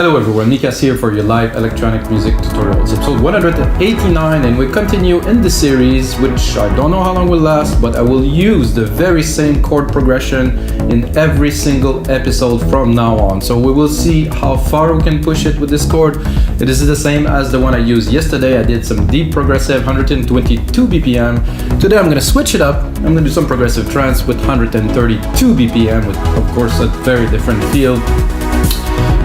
Hello everyone, Nikas here for your live electronic music tutorials, episode 189, and we continue in the series, which I don't know how long will last, but I will use the very same chord progression in every single episode from now on. So we will see how far we can push it with this chord. It is the same as the one I used yesterday. I did some deep progressive, 122 BPM. Today I'm going to switch it up. I'm going to do some progressive trance with 132 BPM, with of course a very different feel,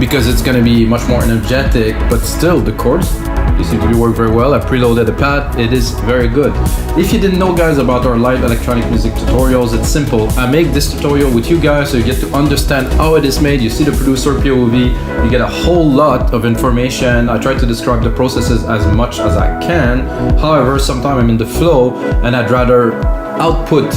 because it's going to be much more energetic, but still the chords, they seem to be working very well. I preloaded the pad, it is very good. If you didn't know, guys, about our live electronic music tutorials, it's simple. I make this tutorial with you guys so you get to understand how it is made. You see the producer POV, you get a whole lot of information. I try to describe the processes as much as I can. However, sometimes I'm in the flow and I'd rather output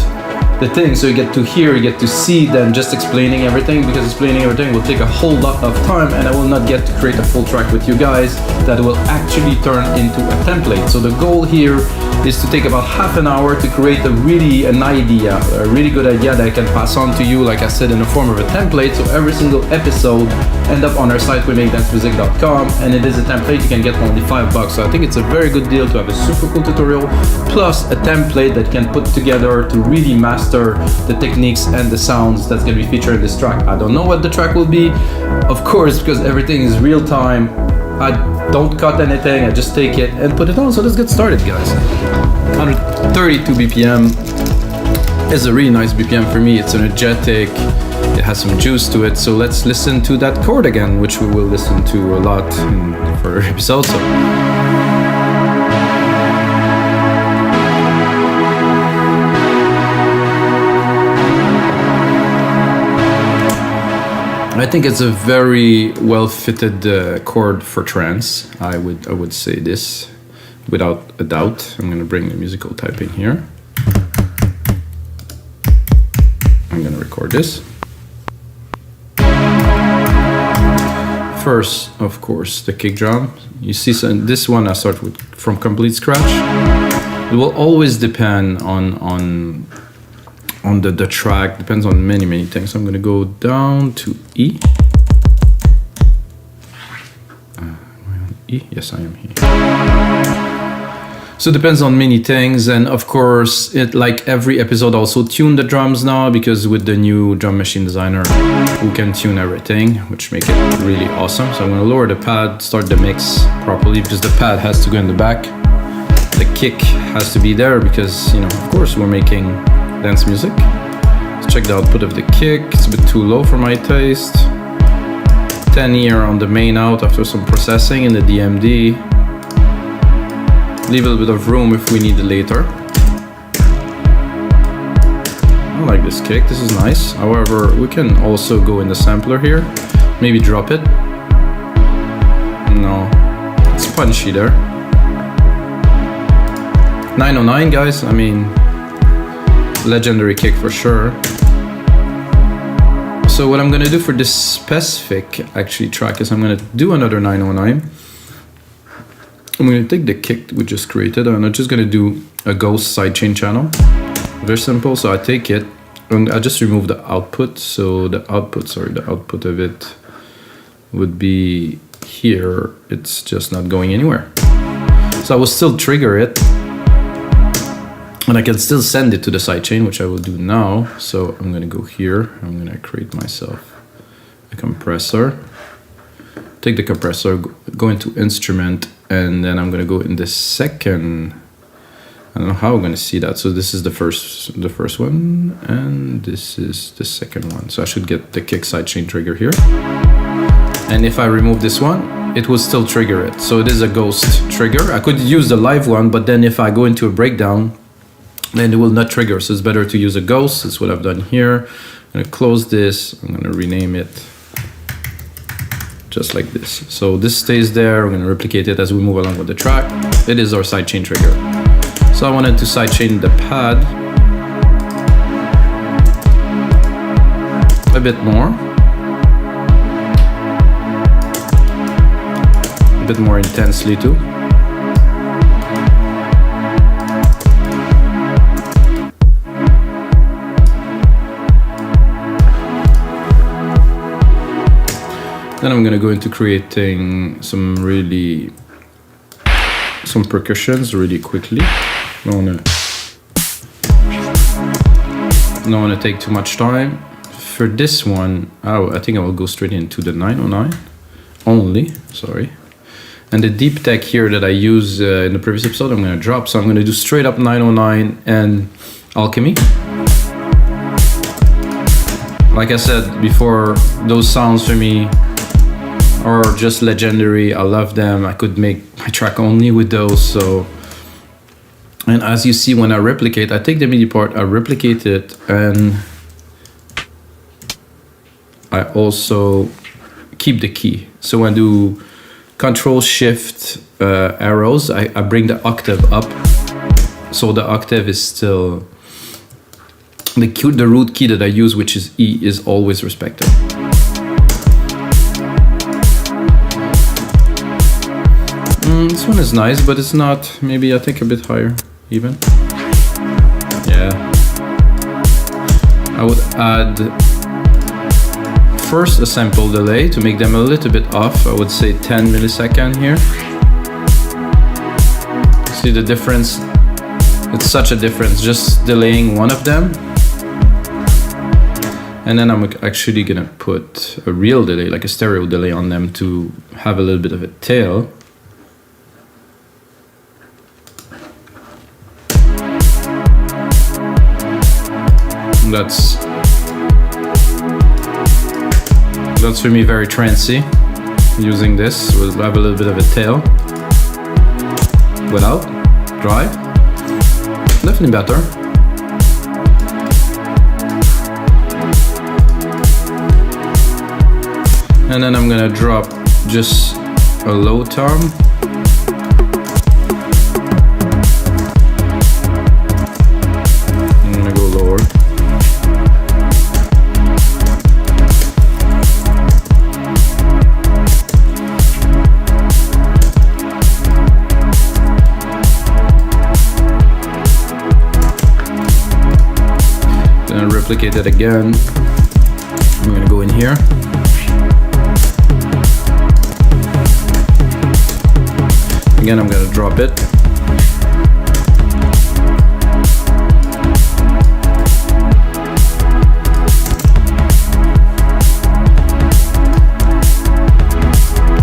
the thing so you get to hear, you get to see, than just explaining everything, because explaining everything will take a whole lot of time and I will not get to create a full track with you guys that will actually turn into a template. So the goal here is to take about half an hour to create a really good idea that I can pass on to you, like I said, in the form of a template. So every single episode end up on our site, wemakedancemusic.com, and it is a template you can get for only $5. So I think it's a very good deal to have a super cool tutorial plus a template that can put together to really master the techniques and the sounds that's going to be featured in this track. I don't know what the track will be, of course, because everything is real time. I don't cut anything, I just take it and put it on. So let's get started, guys. 132 BPM is a really nice BPM for me. It's energetic, it has some juice to it. So let's listen to that chord again, which we will listen to a lot in further episodes. I think it's a very well fitted chord for trance. I would say this without a doubt. I'm going to bring the musical type in here. I'm going to record this. First, of course, the kick drum. You see, this one I start with from complete scratch. It will always depend on the track, depends on many things. So I'm going to go down to E. Am I on E? Yes, I am here. So it depends on many things, and of course, it, like every episode, also tune the drums now, because with the new drum machine designer, we can tune everything, which make it really awesome. So I'm going to lower the pad, start the mix properly, because the pad has to go in the back. The kick has to be there because, you know, of course, we're making dance music. Let's check the output of the kick. It's a bit too low for my taste. 10 here on the main out after some processing in the DMD. Leave a little bit of room if we need it later. I like this kick, this is nice. However, we can also go in the sampler here. Maybe drop it. No, it's punchy there. 909, guys, I mean, legendary kick for sure. So what I'm gonna do for this specific track is I'm gonna do another 909. I'm gonna take the kick we just created and I'm just gonna do a ghost sidechain channel. Very simple. So I take it and I just remove the output. So the output of it would be here. It's just not going anywhere. So I will still trigger it. And I can still send it to the sidechain, which I will do now. So I'm gonna go here. I'm gonna create myself a compressor. Take the compressor, go into instrument, and then I'm gonna go in the second. I don't know how I'm gonna see that. So this is the first one, and this is the second one. So I should get the kick sidechain trigger here. And if I remove this one, it will still trigger it. So it is a ghost trigger. I could use the live one, but then if I go into a breakdown, then it will not trigger. So it's better to use a ghost. That's what I've done here. I'm gonna close this. I'm gonna rename it just like this. So this stays there. We're gonna replicate it as we move along with the track. It is our sidechain trigger. So I wanted to sidechain the pad a bit more. A bit more intensely too. Then I'm gonna go into creating some percussions really quickly. Don't wanna take too much time. For this one, I think I will go straight into the 909 only, sorry. And the deep tech here that I used in the previous episode, I'm gonna drop. So I'm gonna do straight up 909 and Alchemy. Like I said before, those sounds for me are just legendary. I love them. I could make my track only with those. So, and as you see, when I replicate, I take the MIDI part, I replicate it, and I also keep the key. So when I do Control Shift arrows, I bring the octave up, so the octave is still the root key that I use, which is E, is always respected. This one is nice, but it's not. Maybe I think a bit higher, even. Yeah. I would add first a sample delay to make them a little bit off. I would say 10 millisecond here. See the difference? It's such a difference, just delaying one of them. And then I'm actually gonna put a real delay, like a stereo delay on them to have a little bit of a tail. That's for me very trancey. Using this, we'll have a little bit of a tail. Without, drive, definitely better. And then I'm gonna drop just a low tom. I'm gonna go lower. Then replicate it again. I'm gonna go in here. Again, I'm gonna drop it.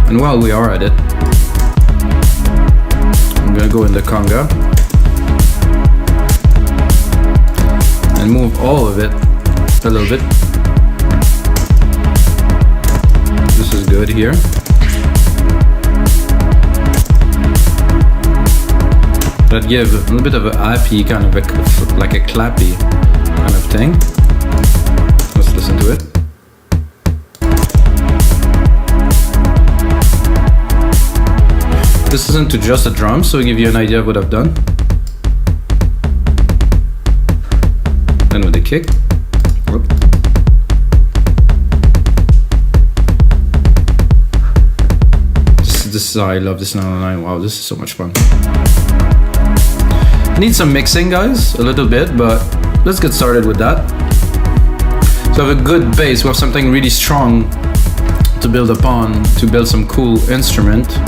And while we are at it, I'm gonna go in the conga and move all of it a little bit. This is good here. That gives a little bit of a happy kind of like a clappy kind of thing. Let's listen to it. This isn't to just a drum, so I'll give you an idea of what I've done. Then with the kick. Whoop. This is I love this 909. Wow, this is so much fun. Need some mixing, guys, a little bit, but let's get started with that. So I have a good bass, we have something really strong to build upon, to build some cool instrument.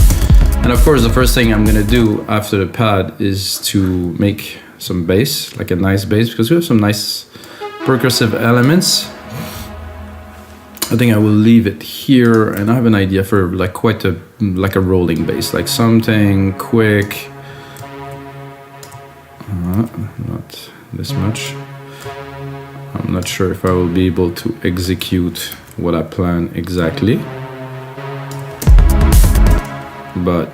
And of course, the first thing I'm gonna do after the pad is to make some bass, like a nice bass, because we have some nice percussive elements. I think I will leave it here, and I have an idea for like quite a rolling bass, like something quick. Not this much. I'm not sure if I will be able to execute what I plan exactly, but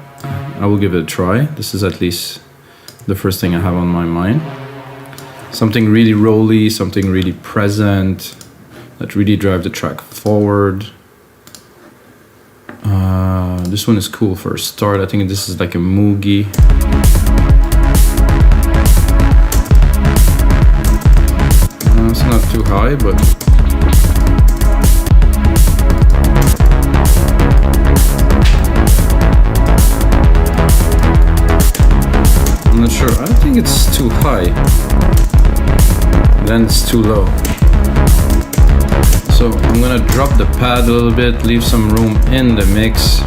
I will give it a try. This is at least the first thing I have on my mind. Something really rolly, something really present, that really drive the track forward. This one is cool for a start. I think this is like a moogie. It's not too high, but I'm not sure. I think it's too high. Then it's too low. So So I'm gonna drop the pad a little bit, leave some room in the mix.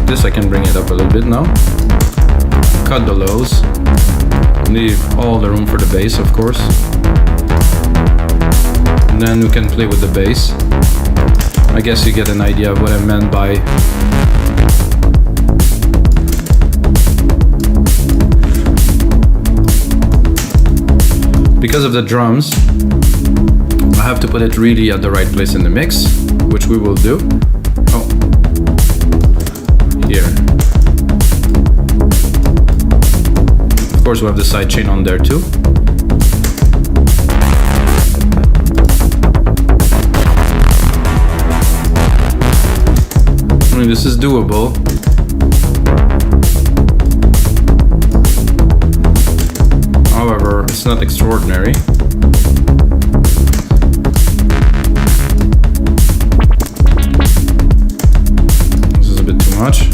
This I can bring it up a little bit now. Cut the lows. Leave all the room for the bass, of course. And then we can play with the bass. I guess you get an idea of what I meant by because of the drums, I have to put it really at the right place in the mix, which we will do. Oh, here. Of course, we have the sidechain on there too. I mean, this is doable. However, it's not extraordinary. This is a bit too much.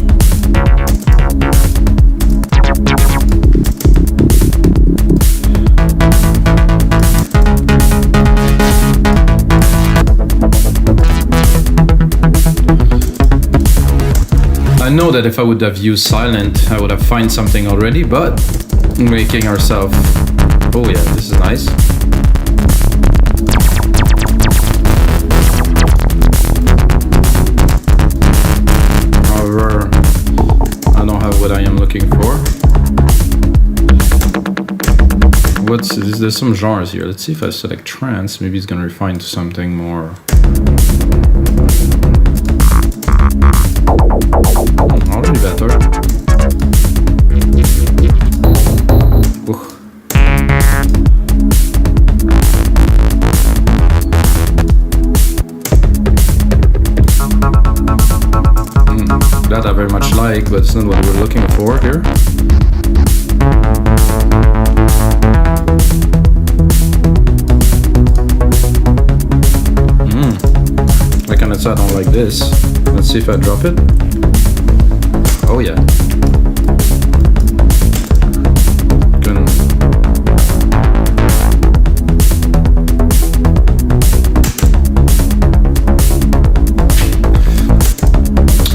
I know that if I would have used silent, I would have found something already, but making ourselves. Oh yeah, this is nice. However, I don't have what I am looking for. There's some genres here. Let's see if I select trance, maybe it's gonna refine to something more. Already better. That I very much like, but it's not what we're looking for here. I kind of sat on like this. Let's see if I drop it. Oh yeah.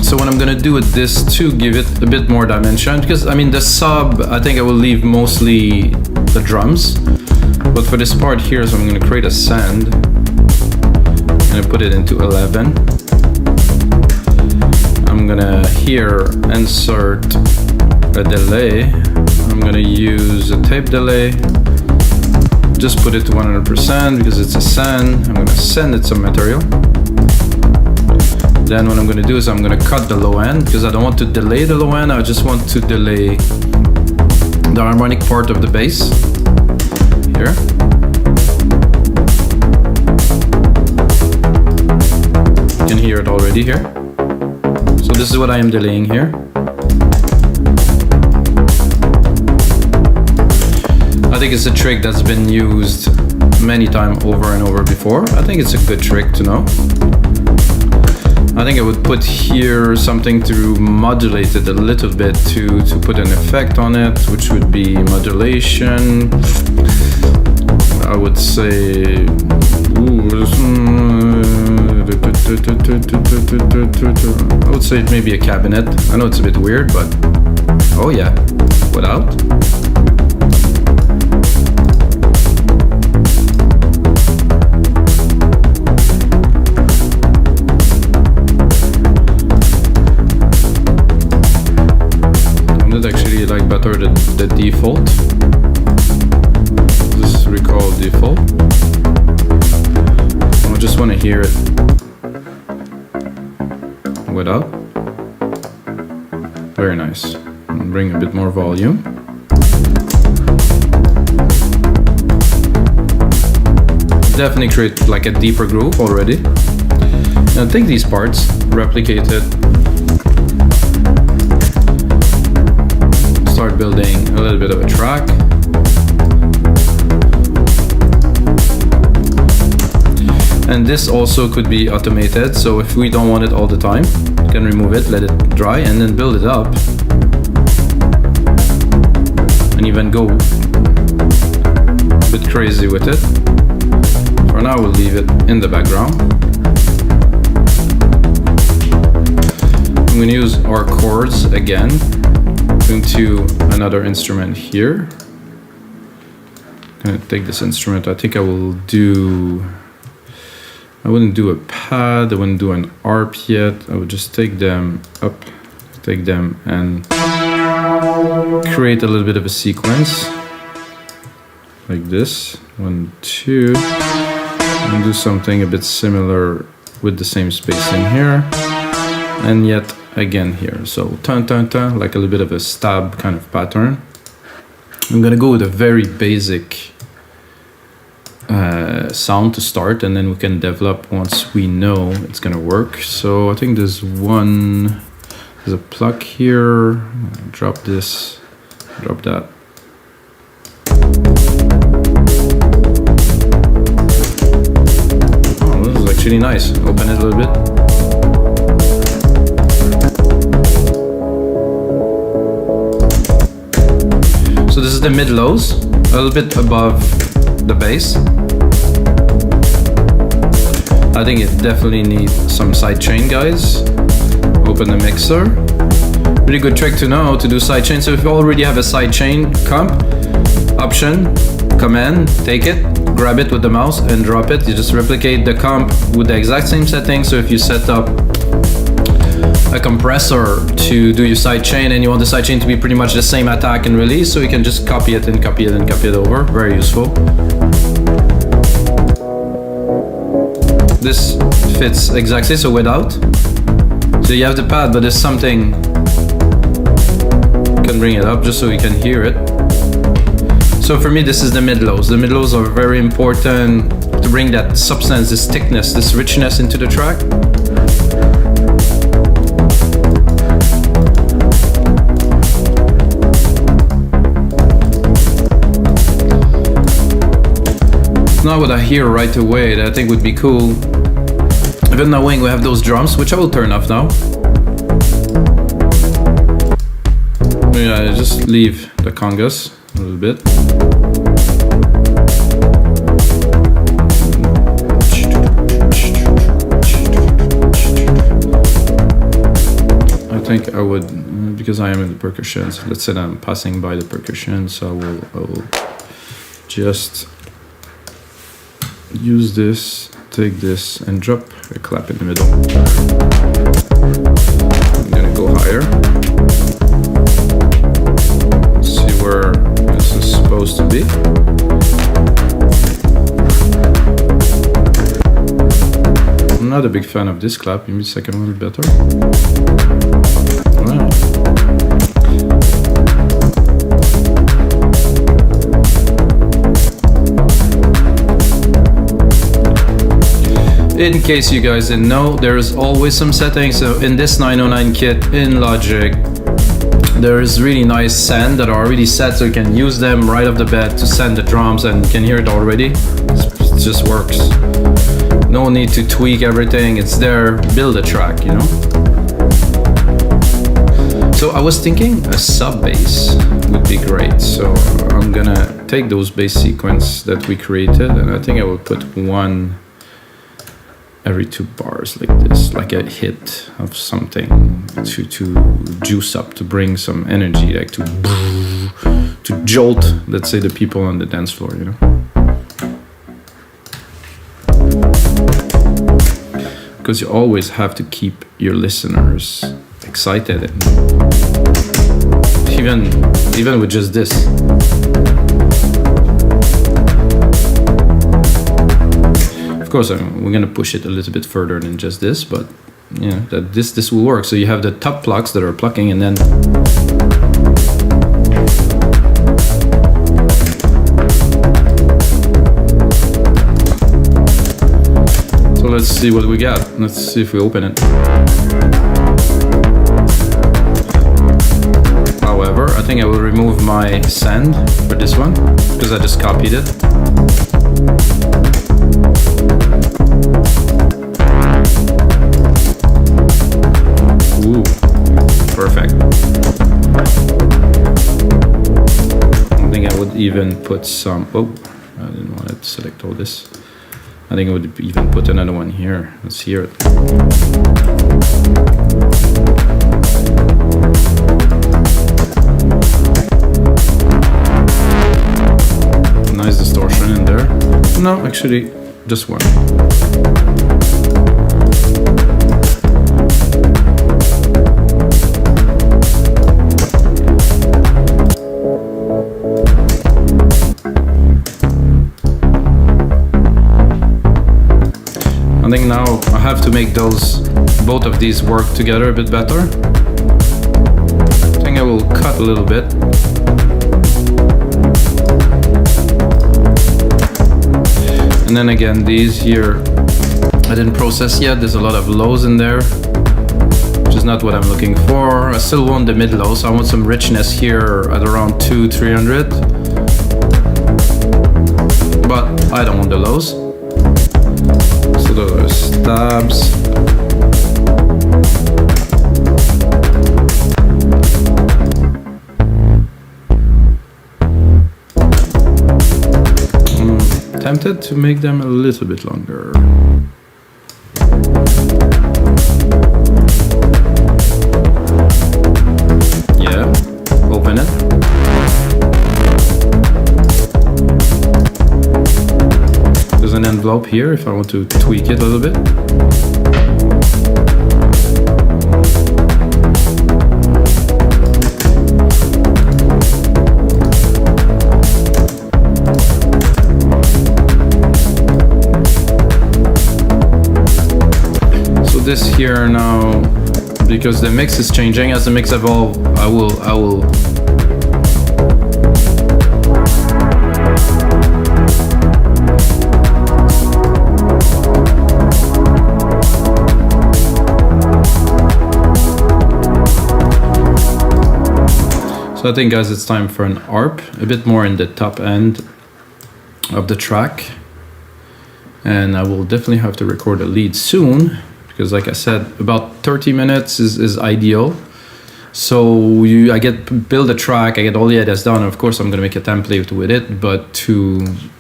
So what I'm gonna do with this to give it a bit more dimension, because I mean the sub, I think I will leave mostly the drums, but for this part here, so I'm gonna create a send. I'm gonna put it into 11. I'm gonna here insert a delay. I'm gonna use a tape delay. Just put it to 100% because it's a send. I'm gonna send it some material. Then what I'm going to do is I'm going to cut the low end because I don't want to delay the low end. I just want to delay the harmonic part of the bass here. You can hear it already here. So this is what I am delaying here. I think it's a trick that's been used many times over and over before. I think it's a good trick to know. I think I would put here something to modulate it a little bit to put an effect on it, which would be modulation. I would say maybe a cabinet. I know it's a bit weird, but oh yeah, without. Actually like better the default. This is recall default. I just want to hear it without. Very nice. And bring a bit more volume. Definitely create like a deeper groove already. Now take these parts, replicate it. Start building a little bit of a track. And this also could be automated, so if we don't want it all the time, you can remove it, let it dry, and then build it up. And even go a bit crazy with it. For now, we'll leave it in the background. I'm going to use our chords again. Going to another instrument here. I'm going to take this instrument. I think I wouldn't do a pad, I wouldn't do an arp yet. I would just take them up, take them and create a little bit of a sequence like this. 1, 2, and do something a bit similar with the same spacing here, and yet again here. So tan tan tan, like a little bit of a stab kind of pattern. I'm gonna go with a very basic sound to start, and then we can develop once we know it's gonna work. So I think there's a pluck here. Drop this, drop that. Oh, this is actually nice. Open it a little bit. So this is the mid-lows, a little bit above the bass. I think it definitely needs some sidechain, guys. Open the mixer. Really good trick to know to do sidechain. So if you already have a sidechain comp, option, command, take it, grab it with the mouse and drop it. You just replicate the comp with the exact same setting. So if you set up a compressor to do your sidechain and you want the sidechain to be pretty much the same attack and release, so you can just copy it and copy it and copy it over. Very useful. This fits exactly, so without. So you have the pad, but there's something, you can bring it up just so you can hear it. So for me, this is the mid-lows. The mid-lows are very important to bring that substance, this thickness, this richness into the track. Not what I hear right away that I think would be cool. Even knowing we have those drums, which I will turn off now. Yeah, just leave the congas a little bit. I think I would, because I am in the percussions. Let's say I'm passing by the percussion, so I will just use this, take this and drop a clap in the middle. I'm gonna go higher. See where this is supposed to be. I'm not a big fan of this clap, maybe the second one is better. Wow. In case you guys didn't know, there's always some settings. So in this 909 kit in Logic, there's really nice send that are already set, so you can use them right off the bat to send the drums, and you can hear it already. It just works. No need to tweak everything, it's there. Build a track, you know. So I was thinking a sub bass would be great. So I'm gonna take those bass sequence that we created, and I think I will put one every 2 bars like this, like a hit of something to juice up, to bring some energy, like to jolt, let's say, the people on the dance floor, you know. Because you always have to keep your listeners excited, and even with just this. Of course, we're gonna push it a little bit further than just this, but you know that this will work. So you have the top plucks that are plucking, and then so let's see what we got. Let's see if we open it. However, I think I will remove my send for this one because I just copied it. Ooh, perfect. I think I would even put some, have to select all this. I think I would even put another one here. Let's hear it. Nice distortion in there. No, actually, just one. I think now I have to make both of these work together a bit better. I think I will cut a little bit. And then again, these here, I didn't process yet. There's a lot of lows in there, which is not what I'm looking for. I still want the mid low, so I want some richness here at around 200-300. But I don't want the lows. So those are stabs. Tempted to make them a little bit longer. Yeah, open it. There's an envelope here if I want to tweak it a little bit. This here now, because the mix is changing. As the mix evolves, I will So I think, guys, it's time for an ARP, a bit more in the top end of the track, and I will definitely have to record a lead soon. Because like I said, about 30 minutes is ideal. So I build a track, I get all the ideas done. Of course, I'm gonna make a template with it, but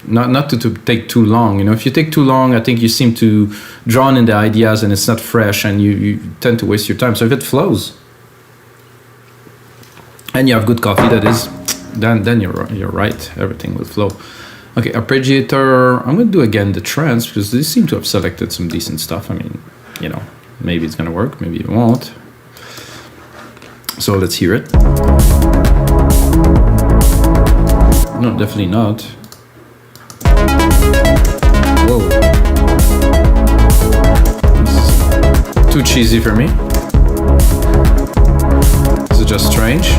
not to take too long. You know, if you take too long, I think you seem to drown in the ideas and it's not fresh, and you tend to waste your time. So if it flows, and you have good coffee, that is, then you're right. Everything will flow. Okay, arpeggiator. I'm gonna do again the trance because they seem to have selected some decent stuff. I mean, you know, maybe it's gonna work, maybe it won't. So let's hear it. No, definitely not. Whoa. This is too cheesy for me. This is just strange.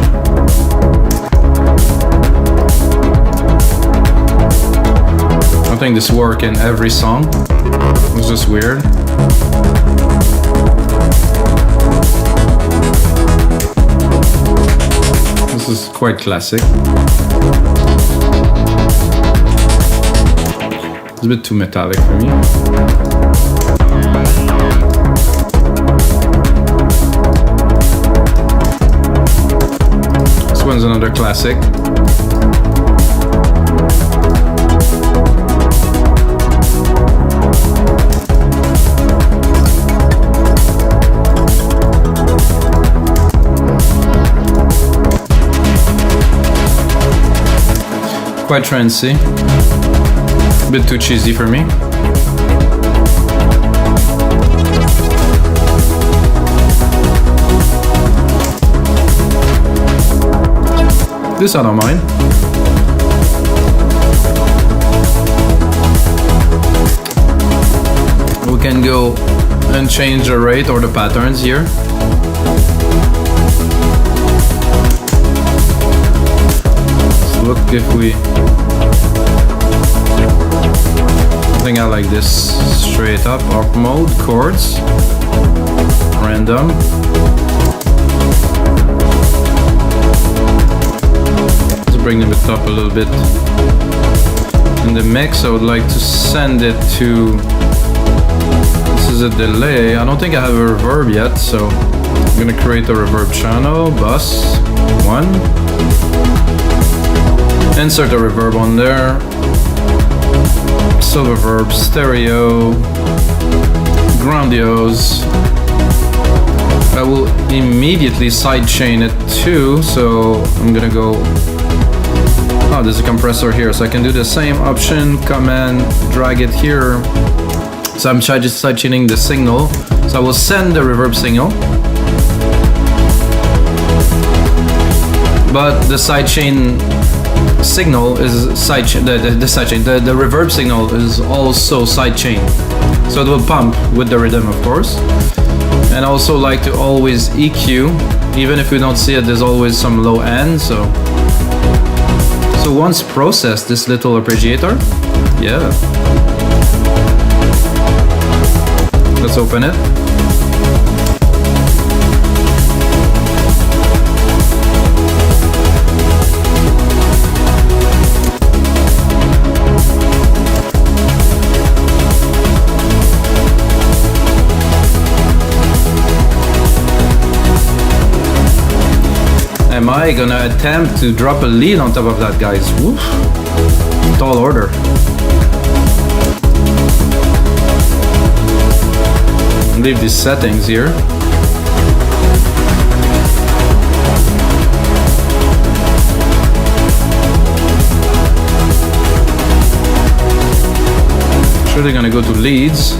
I think this works in every song. It's just weird. This is quite classic. It's a bit too metallic for me. This one's another classic. Quite trancey, a bit too cheesy for me. This I don't mind. We can go and change the rate or the patterns here. Look, if we, I think I like this straight up, ARP mode, chords, random. Let's bring them up a little bit. In the mix, I would like to send it to, this is a delay. I don't think I have a reverb yet, so I'm gonna create a reverb channel, bus, 1. Insert a reverb on there. silver verb, stereo, grandiose. I will immediately sidechain it too, so I'm gonna go. Oh, there's a compressor here, so I can do the same option, command, drag it here. So I'm just sidechaining the signal. So I will send the reverb signal, but the sidechain signal is the reverb signal is also sidechain, so it will pump with the rhythm, of course. And I also like to always EQ, even if we don't see it, there's always some low end. So once processed, this little arpeggiator, yeah. Let's open it. Am I gonna attempt to drop a lead on top of that, guys? Woof. Tall order. Leave these settings here. Surely gonna go to leads.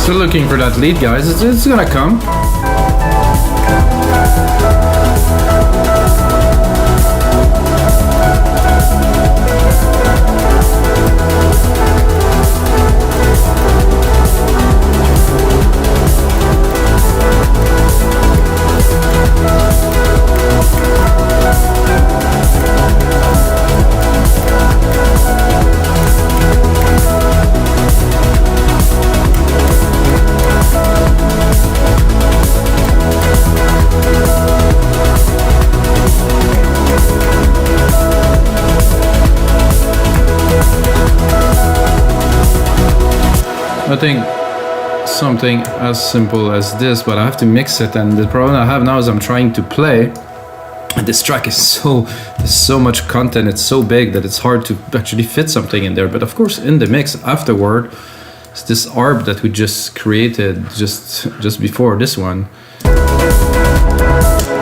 Still looking for that lead, guys. It's gonna come. I think something as simple as this, but I have to mix it, and the problem I have now is I'm trying to play. This track is so much content, it's so big that it's hard to actually fit something in there. But of course, in the mix afterward, it's this arp that we just created just before this one.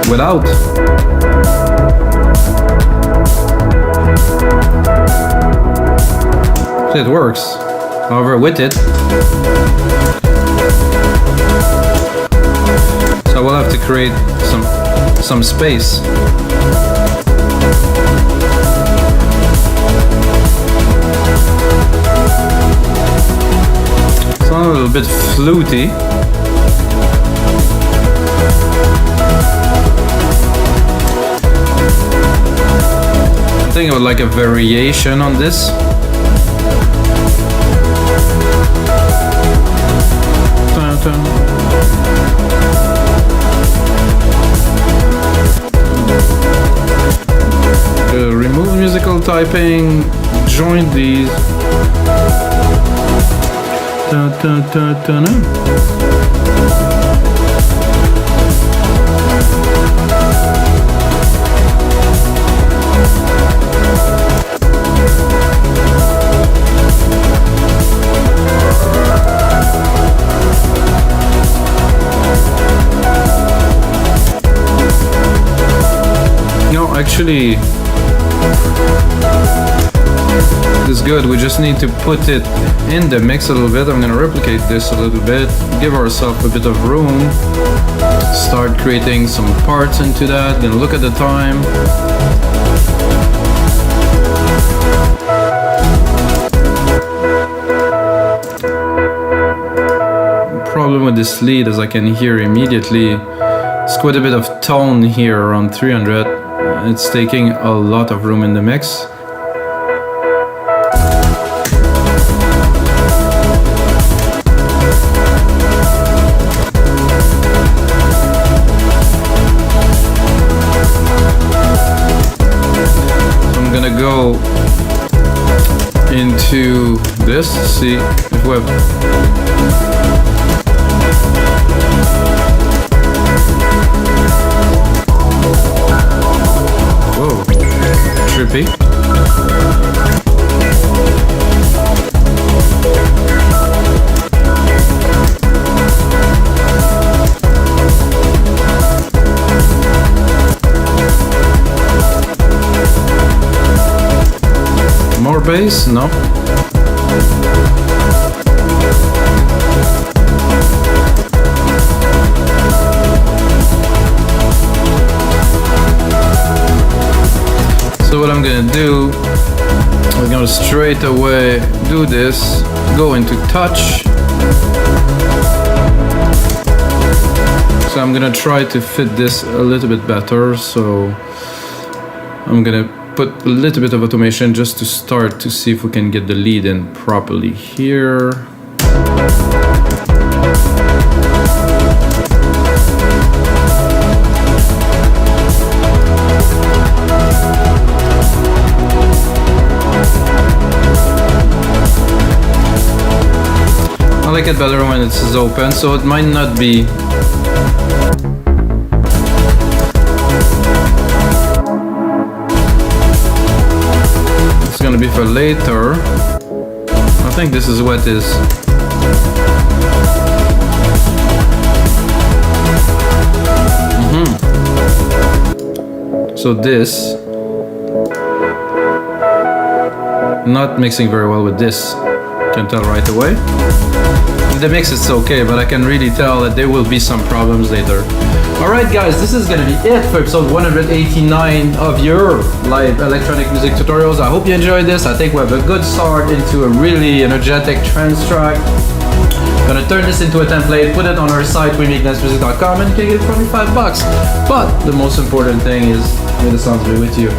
Without it works. However, with it, so we'll have to create some space. It's a little bit fluty. I think I would like a variation on this. Remove musical typing, join these. No, actually, it's good. We just need to put it in the mix a little bit. I'm gonna replicate this a little bit, give ourselves a bit of room, start creating some parts into that. Gonna look at the time. The problem with this lead, as I can hear immediately, it's quite a bit of tone here around 300. It's taking a lot of room in the mix. Go into this, see if we have whoa, trippy. More bass? No. So what I'm gonna do, I'm gonna straight away do this, go into touch. So I'm gonna try to fit this a little bit better. So I'm gonna put a little bit of automation just to start to see if we can get the lead in properly here. I like it better when it's open, so it might not be gonna be for later. I think this is what is. So this not mixing very well with this. Can tell right away. In the mix it's okay, but I can really tell that there will be some problems later. Alright guys, this is gonna be it for episode 189 of your live electronic music tutorials. I hope you enjoyed this. I think we have a good start into a really energetic trance track. Gonna turn this into a template, put it on our site, wemake.dancemusic.com, and you can get it for only $5. But the most important thing is, may the sounds be with you.